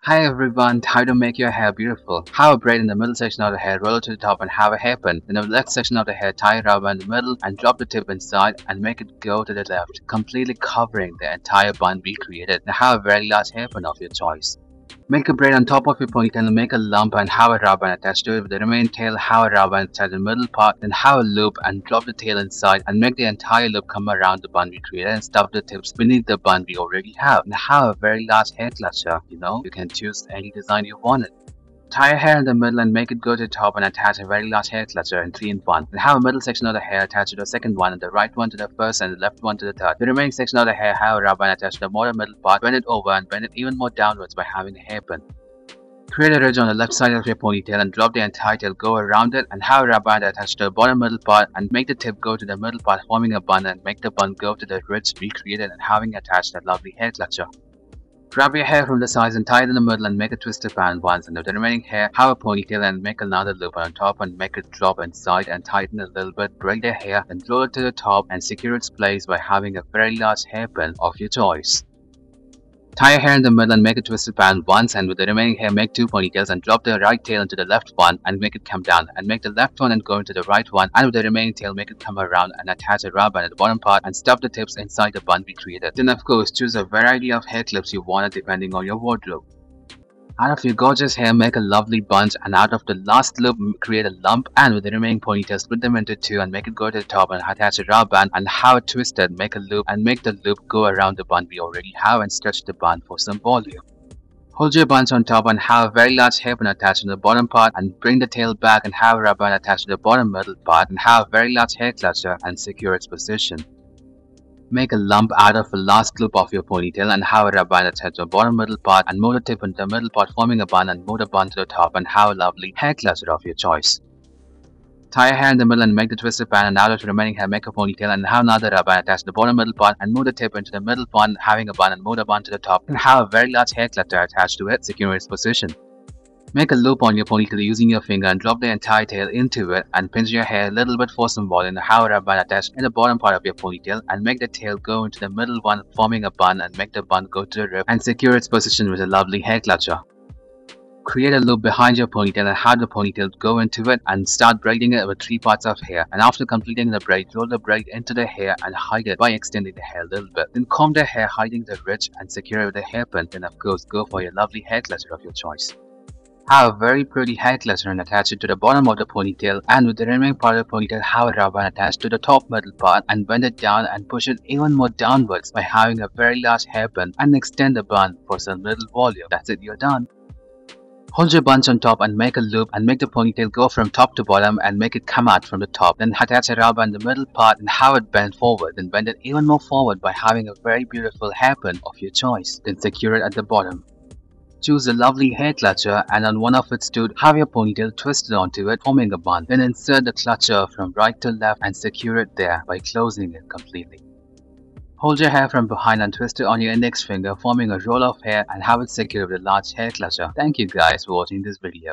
Hi everyone, how to make your hair beautiful. Have a braid in the middle section of the hair, roll it to the top and have a hairpin. In the left section of the hair, tie a rubber in the middle and drop the tip inside and make it go to the left, completely covering the entire bun we created. Now have a very large hairpin of your choice. Make a braid on top of your ponytail and make a lump and have a rubber attached to it. With the remaining tail, have a rubber inside the middle part, then have a loop and drop the tail inside and make the entire loop come around the bun we created and stuff the tips beneath the bun we already have. And have a very large hair clutcher. You can choose any design you wanted. Tie a hair in the middle and make it go to the top and attach a very large hair clutcher in 3-in-1. Then have a middle section of the hair attached to the second one and the right one to the first and the left one to the third. The remaining section of the hair have a rubber and attach to the more middle part, bend it over and bend it even more downwards by having a hairpin. Create a ridge on the left side of your ponytail and drop the entire tail, go around it and have a rubber band attached to the bottom middle part and make the tip go to the middle part forming a bun and make the bun go to the ridge we created and having attached that lovely hair clutcher. Grab your hair from the sides and tie it in the middle and make a twisted band once, and with the remaining hair have a ponytail and make another loop on top and make it drop inside and tighten a little bit, braid the hair and roll it to the top and secure its place by having a very large hairpin of your choice. Tie your hair in the middle and make a twisted band once, and with the remaining hair make 2 ponytails and drop the right tail into the left one and make it come down and make the left one and go into the right one, and with the remaining tail make it come around and attach a rubber band at the bottom part and stuff the tips inside the bun we created. Then of course choose a variety of hair clips you wanted depending on your wardrobe. Out of your gorgeous hair, make a lovely bunch, and out of the last loop, create a lump, and with the remaining ponytail, split them into 2 and make it go to the top and attach a rubber band and have it twisted, make a loop and make the loop go around the bun we already have and stretch the bun for some volume. Hold your bunch on top and have a very large hairpin attached to the bottom part and bring the tail back and have a rubber band attached to the bottom middle part and have a very large hair clutcher and secure its position. Make a lump out of the last loop of your ponytail and have a rubber band attached to the bottom middle part and move the tip into the middle part forming a bun and move the bun to the top and have a lovely hair clutcher of your choice. Tie a hair in the middle and make the twisted band, and out of the remaining hair make a ponytail and have another rubber band attached to the bottom middle part and move the tip into the middle bun having a bun and move the bun to the top and have a very large hair clutcher attached to it, secure its position. Make a loop on your ponytail using your finger and drop the entire tail into it and pinch your hair a little bit for some volume and have a rubber band attached in the bottom part of your ponytail and make the tail go into the middle one forming a bun and make the bun go to the rib and secure its position with a lovely hair clutcher. Create a loop behind your ponytail and have the ponytail go into it and start braiding it with 3 parts of hair, and after completing the braid, roll the braid into the hair and hide it by extending the hair a little bit. Then comb the hair hiding the ridge and secure it with a hairpin. Then of course go for your lovely hair clutcher of your choice. Have a very pretty hair clutcher and attach it to the bottom of the ponytail, and with the remaining part of the ponytail have a rubber band attached to the top middle part and bend it down and push it even more downwards by having a very large hairpin and extend the bun for some little volume. That's it, you're done. Hold your bunch on top and make a loop and make the ponytail go from top to bottom and make it come out from the top. Then attach a rubber in the middle part and have it bend forward. Then bend it even more forward by having a very beautiful hairpin of your choice. Then secure it at the bottom. Choose a lovely hair clutcher and on one of its two, have your ponytail twisted onto it, forming a bun. Then insert the clutcher from right to left and secure it there by closing it completely. Hold your hair from behind and twist it on your index finger, forming a roll of hair and have it secured with a large hair clutcher. Thank you guys for watching this video.